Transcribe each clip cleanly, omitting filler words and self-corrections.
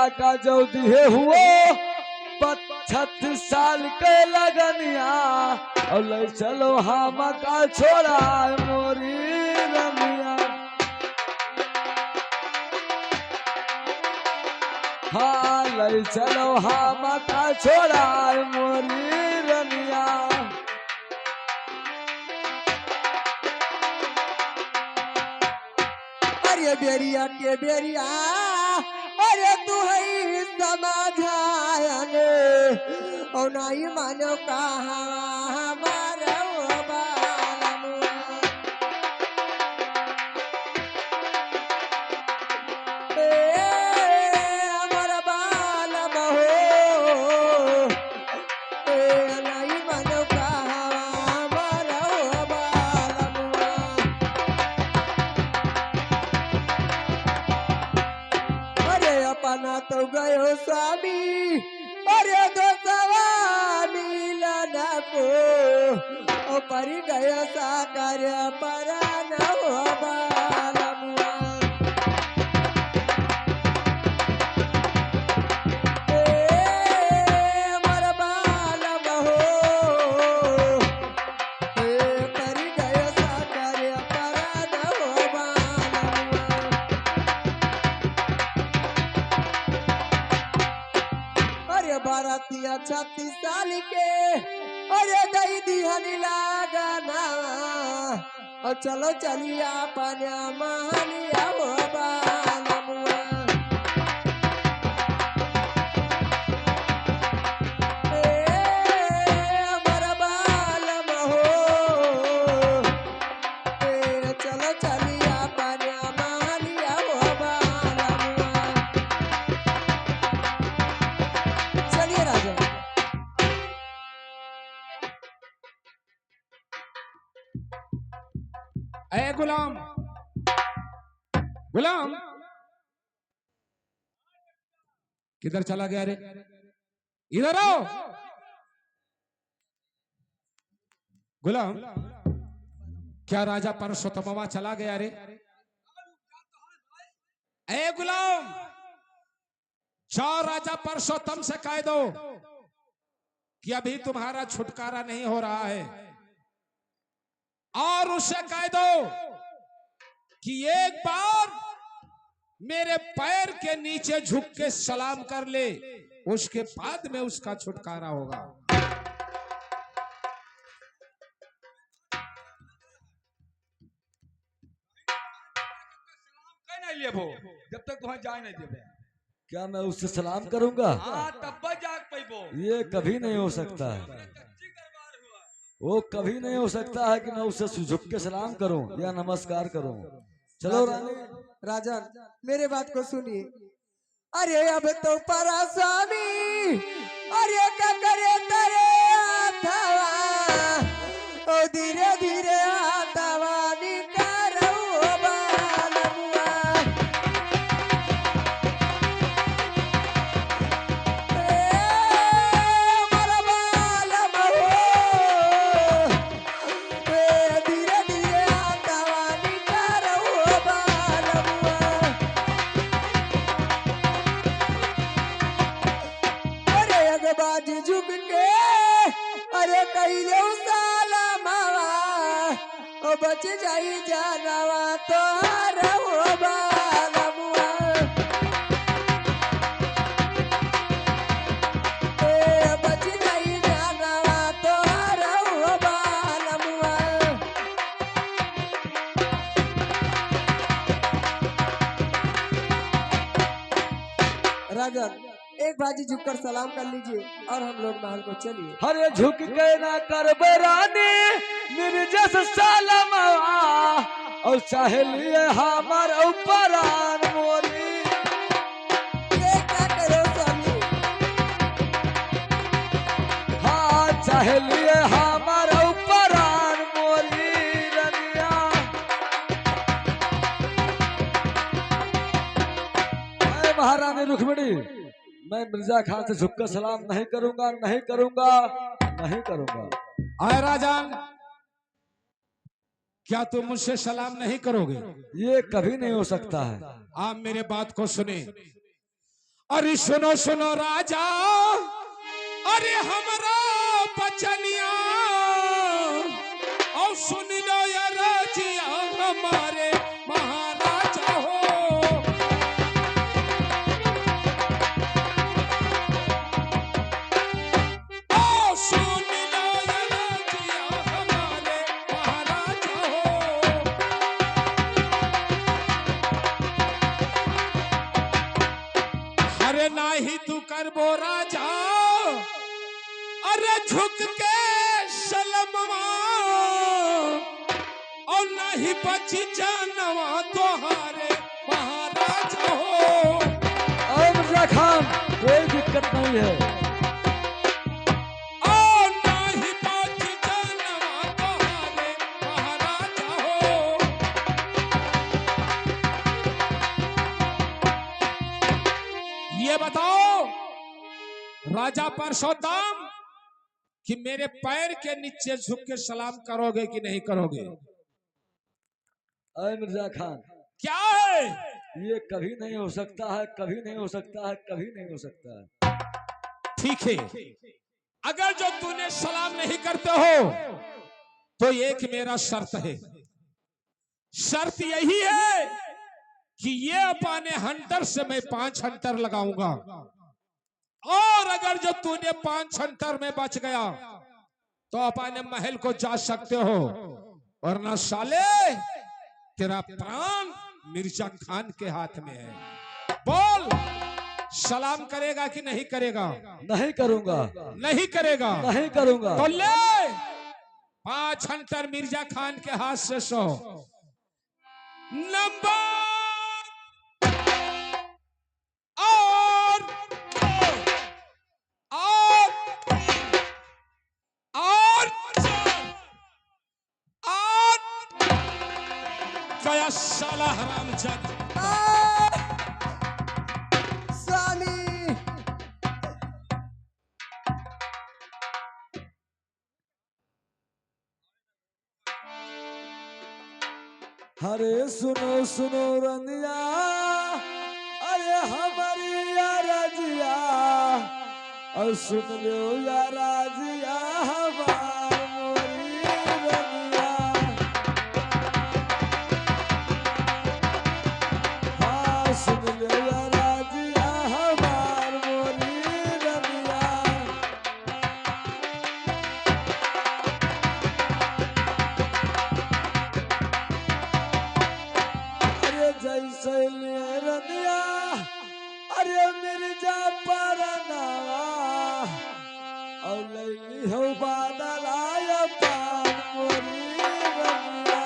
राजा का जो दिए हुए 36 साल के लगनिया और ले चलो हम का छोड़ा मोरी रमिया। हाँ ले चलो हम का छोड़ा मोरी रमिया। अरे बेरिया के बेरिया अरे तू है समाधान और नहीं मानो कहा हमारा तो गयो स्वामी अरे दो मिलन को पर गयो साकर परान हो बालमुआ। मर बालम हो पर गयो साकर परान हो बालमुआ। अरे 32 साल के अरे दई दिहनी लगाना और चलो चलिया पन्या महलिया हो बालमुआ। मर बालम हो चलो चलिया पन्या महलिया हो बालमुआ। चलिए राजा। ए गुलाम गुलाम किधर चला गया रे? इधर आओ गुलाम। क्या राजा परसोत्तमा चला गया रे? ए गुलाम जाओ राजा परसोत्तम से कह दो कि अभी तुम्हारा छुटकारा नहीं हो रहा है और उससे कह दो कि एक बार मेरे पैर के नीचे झुक के सलाम कर ले, उसके बाद में उसका छुटकारा होगा। जब तक तुम्हें जाए नहीं देवे क्या मैं उससे सलाम करूंगा? हाँ तब जाग पैबो। ये कभी नहीं हो सकता है, वो कभी नहीं हो सकता है कि मैं उससे झुक के सलाम करूं या नमस्कार करूं। चलो रानी। राजन मेरे बात को सुनिए। अरे अब तो परा स्वामी अरे क्या करे तेरे आथवा ओ धीरे धीरे आथवा निकारो बालमुआ। मर बालम हो धीरे धीरे आथवा निकारो बालमुआ। अरे अगबाजी झुक के अरे कहिलो साला मावा ओ बच जाई जानवा तो हो बालमुआ। बच जाई जानवा तो हो बालमुआ। राजन एक बाजी झुककर सलाम कर लीजिए और हम लोग महल को चलिए। अरे झुक के ना कर रानी निर्जस सलाम और चाहे लिए हमार ऊपर मोरी। ये क्या करो स्वामी? हाँ चाहे लिए हमार ऊपर मोरी रनिया। महारानी रुक्मिणी मैं मिर्जा खान से झुककर सलाम नहीं करूंगा, नहीं करूंगा, नहीं करूंगा। आए राजान क्या तुम मुझसे सलाम नहीं करोगे? ये कभी नहीं हो सकता है। आप मेरे बात को सुने। अरे सुनो सुनो राजा, अरे हमरा बचनिया, और सुन लो ये राजिया हमारे महाराजा हो। ओ सुन लो ये राजिया हमारे महाराजा हो। अरे नाही तू करबो राजा, अरे झुक के सलमवा, और नहीं बची जानवा तोहारे महाराजा हो। और मिर्जा खान कोई दिक्कत नहीं है। और नहीं बची जानवा तोहारे महाराजा हो। ये बताओ राजा परशुराम कि मेरे पैर के नीचे झुक के सलाम करोगे कि नहीं करोगे? अरे मिर्जा खान क्या है? ये कभी नहीं हो सकता है, कभी नहीं हो सकता है, कभी नहीं हो सकता है। ठीक है, अगर जो तूने सलाम नहीं करते हो तो एक मेरा शर्त है। शर्त यही है कि ये अपने हंटर से मैं 5 हंटर लगाऊंगा, और अगर जो तूने 5 हंटर में बच गया तो अपने महल को जा सकते हो, वरना साले तेरा प्राण मिर्जा खान के हाथ में है। बोल, सलाम करेगा कि नहीं करेगा? नहीं करूंगा। नहीं करेगा? नहीं करूंगा। तो ले 5 हंटर मिर्जा खान के हाथ से 100 नंबर साला हरामजादा। स्वामी अरे सुनो सुनो रंदिया, अरे हमारी रजिया, और सुन लो या राजिया हमार मोरी रंदिया। हाँ सुन लो या राजिया हमार मोरी रंदिया। अरे जैसे रंदिया, अरे मिर्जा परनावा, और लैली हो बादल आया पार मोरी रंदिया।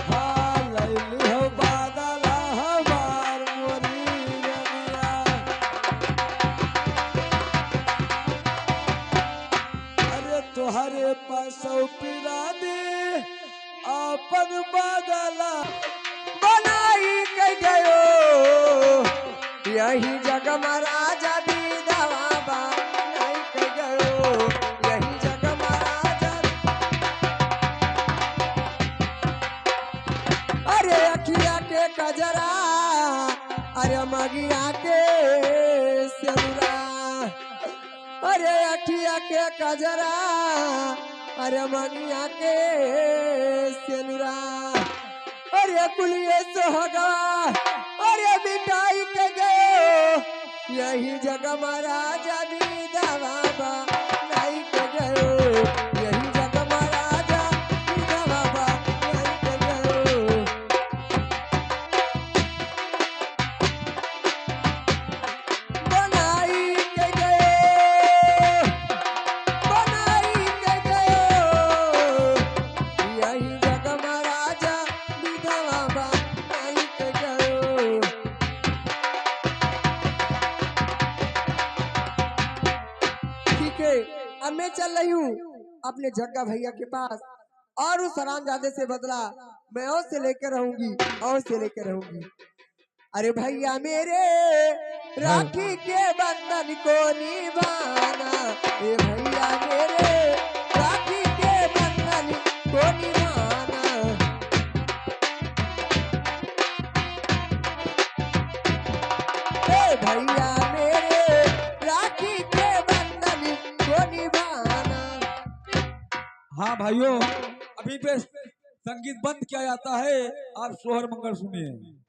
हाँ लैली हो बादल हमार मोरी रंदिया। अरे तुहरे पासों पिरा दे अपन बादला बनाई के गयो, यही जग महाराजा विधवा बनाई के गयो, यही जग महाराजा। अरे अखिया के कजरा, अरे मगिया के सिंदूरा, अरे अखिया के कजरा, अरे मगिया के सिंदूरा, अरे कुलिये सोहगा, अरे मिटाई के गयो, यही जग महाराजा विधवा बनाई के गयो, यही जग महाराजा विधवा बनाई के गयो। बनाई के गयो, बनाई के गयो, यही जग महाराजा विधवा बनाई के गयो। ठीक है, अब मैं चल रही हूँ अपने जग्गा भैया के पास, और उस हरामजादे से बदला मैं और से लेकर रहूंगी, और से लेकर रहूंगी। अरे भैया मेरे राखी के बंधन को निभाना, ए भैया मेरे राखी के बंधन को निभाना। हाँ भाइयों, अभी पे संगीत बंद किया जाता है, आप सोहर मंगल सुनिए।